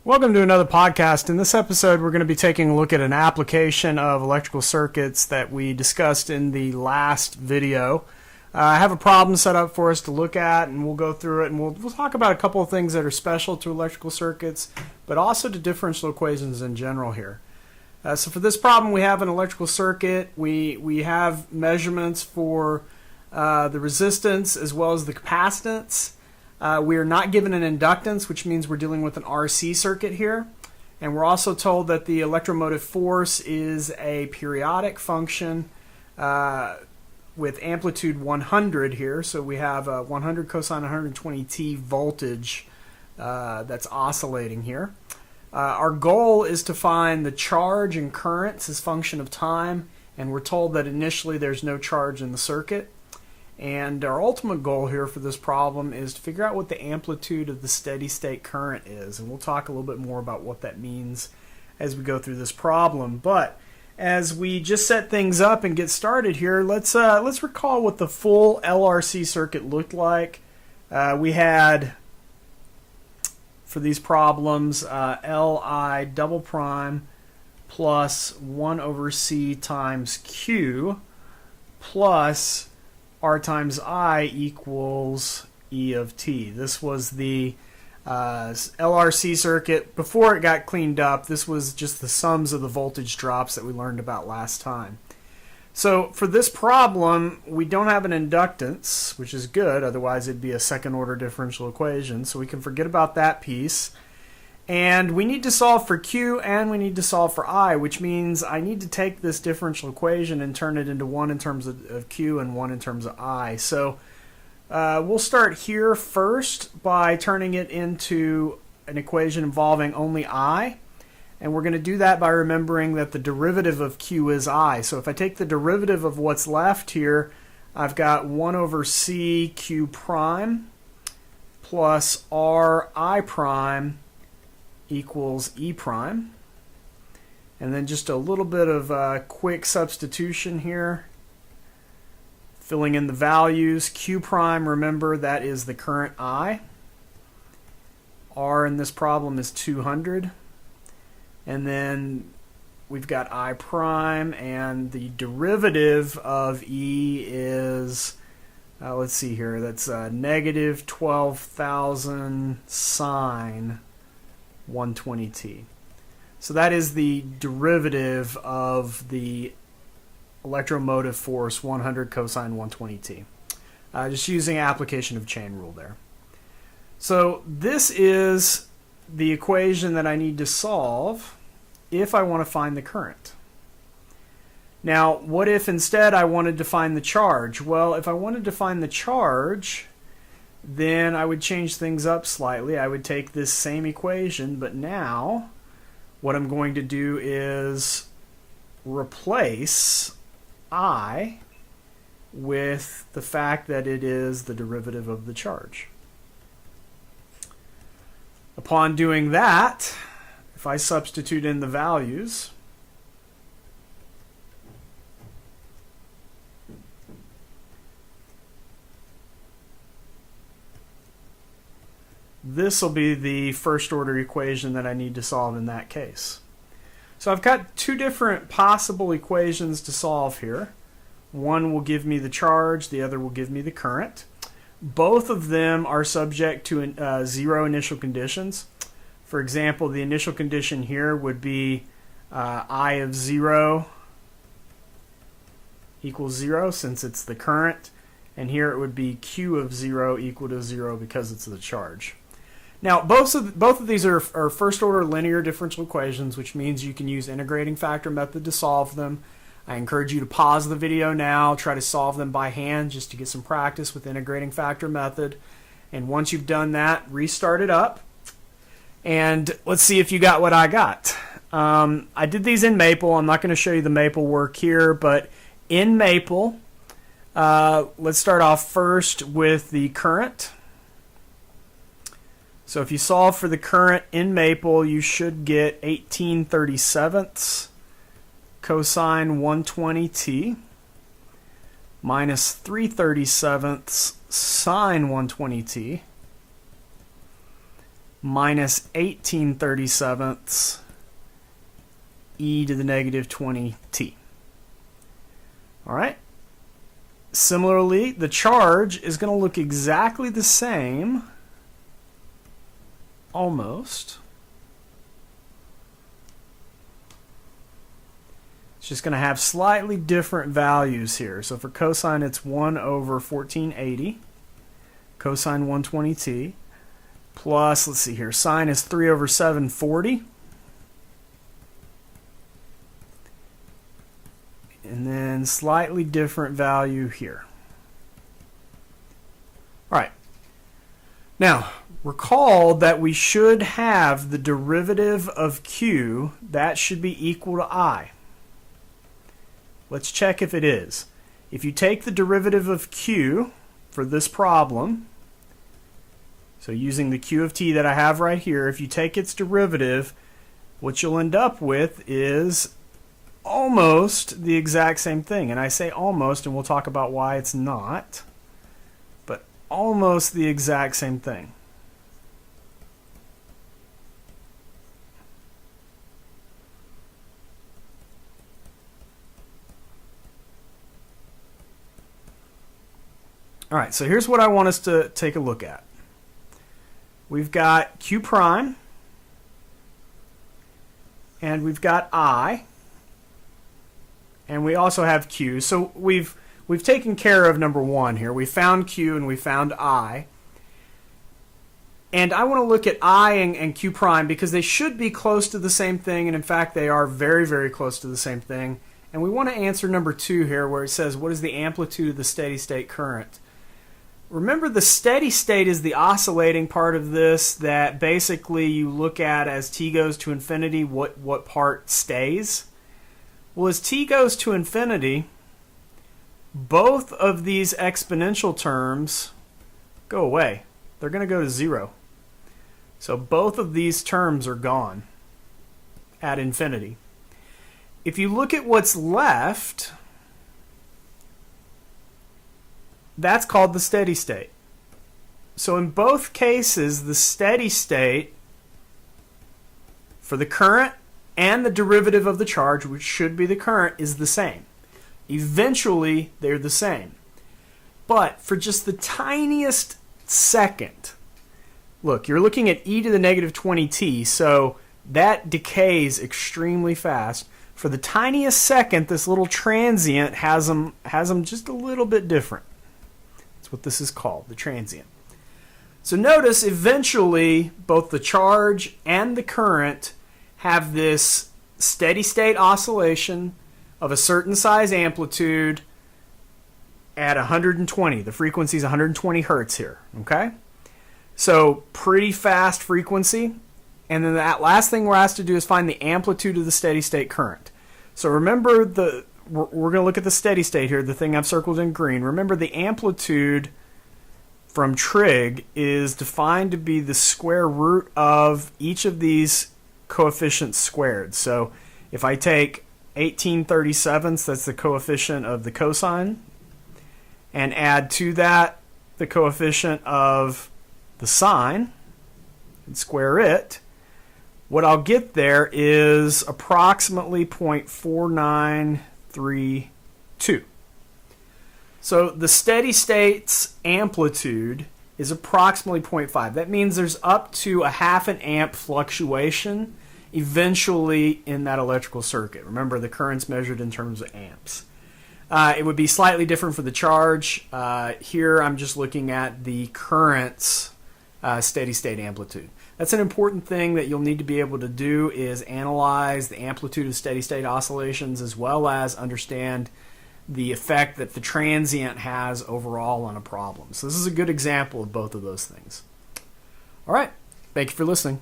Welcome to another podcast. In this episode, we're going to be taking a look at an application of electrical circuits that we discussed in the last video. I have a problem set up for us to look at, and we'll go through it, and we'll talk about a couple of things that are special to electrical circuits, but also to differential equations in general here. So for this problem, we have an electrical circuit. We have measurements for the resistance as well as the capacitance. We are not given an inductance, which means we're dealing with an RC circuit here. And we're also told that the electromotive force is a periodic function with amplitude 100 here. So we have a 100 cosine 120t voltage that's oscillating here. Our goal is to find the charge and currents as function of time. And we're told that initially there's no charge in the circuit. And our ultimate goal here for this problem is to figure out what the amplitude of the steady state current is. And we'll talk a little bit more about what that means as we go through this problem. But as we just set things up and get started here, let's recall what the full LRC circuit looked like. We had, for these problems, Li double prime plus 1 over C times Q plus R times I equals E of T. This was the LRC circuit. Before it got cleaned up, this was just the sums of the voltage drops that we learned about last time. So for this problem, we don't have an inductance, which is good. Otherwise, it'd be a second order differential equation. So we can forget about that piece. And we need to solve for Q and we need to solve for I, which means I need to take this differential equation and turn it into one in terms of Q and one in terms of I. So we'll start here first by turning it into an equation involving only I. And we're going to do that by remembering that the derivative of Q is I. So if I take the derivative of what's left here, I've got 1 over C Q prime plus R I prime equals E prime. And then just a little bit of quick substitution here. Filling in the values. Q prime, remember, that is the current I. R in this problem is 200. And then we've got I prime, and the derivative of E is, let's see here, that's negative 12,000 sine 120t. So that is the derivative of the electromotive force 100 cosine 120t. Just using application of chain rule there. So this is the equation that I need to solve if I want to find the current. Now, what if instead I wanted to find the charge? Well, if I wanted to find the charge, then I would change things up slightly. I would take this same equation, but now what I'm going to do is replace I with the fact that it is the derivative of the charge. Upon doing that, if I substitute in the values, this will be the first order equation that I need to solve in that case. So I've got two different possible equations to solve here. One will give me the charge, the other will give me the current. Both of them are subject to zero initial conditions. For example, the initial condition here would be I of 0 equals 0 since it's the current. And here it would be Q of 0 equal to 0 because it's the charge. Now, both of these are first order linear differential equations, which means you can use integrating factor method to solve them. I encourage you to pause the video now, try to solve them by hand just to get some practice with integrating factor method. And once you've done that, restart it up. And let's see if you got what I got. I did these in Maple. I'm not going to show you the Maple work here, but in Maple, let's start off first with the current. So if you solve for the current in Maple, you should get 18/37 cosine 120t minus 3/37 sine 120t minus 18/37 e to the negative 20t. All right. Similarly, the charge is going to look exactly the same, almost. It's just going to have slightly different values here. So for cosine, it's 1 over 1480, cosine 120t, plus, let's see here, sine is 3 over 740. And then slightly different value here. All right. Now, recall that we should have the derivative of q, that should be equal to I. Let's check if it is. If you take the derivative of q for this problem, so using the q of t that I have right here, if you take its derivative, what you'll end up with is almost the exact same thing. And I say almost, and we'll talk about why it's not, but almost the exact same thing. All right, so here's what I want us to take a look at. We've got q prime, and we've got I, and we also have q. So we've taken care of number one here. We found q and we found I. And I want to look at I and q prime because they should be close to the same thing, and in fact they are very, very close to the same thing. And we want to answer number 2 here where it says, what is the amplitude of the steady state current? Remember, the steady state is the oscillating part of this that basically you look at as t goes to infinity, what part stays. Well, as t goes to infinity, both of these exponential terms go away. They're going to go to 0. So both of these terms are gone at infinity. If you look at what's left, that's called the steady state. So in both cases, the steady state for the current and the derivative of the charge, which should be the current, is the same. Eventually, they're the same. But for just the tiniest second, look, you're looking at e to the negative 20t, so that decays extremely fast. For the tiniest second, this little transient has them just a little bit different. That's what this is called, the transient. So notice, eventually, both the charge and the current have this steady state oscillation of a certain size amplitude at 120. The frequency is 120 hertz here, okay? So pretty fast frequency. And then that last thing we're asked to do is find the amplitude of the steady state current. So remember, we're going to look at the steady state here, the thing I've circled in green. Remember, the amplitude from trig is defined to be the square root of each of these coefficients squared. So if I take 18/37, that's the coefficient of the cosine, and add to that the coefficient of the sine, and square it, what I'll get there is approximately 0.4932. So the steady state's amplitude is approximately 0.5. That means there's up to a half an amp fluctuation eventually in that electrical circuit. Remember, the current's measured in terms of amps. It would be slightly different for the charge. Here I'm just looking at the current's steady state amplitude. That's an important thing that you'll need to be able to do, is analyze the amplitude of steady state oscillations as well as understand the effect that the transient has overall on a problem. So this is a good example of both of those things. All right, thank you for listening.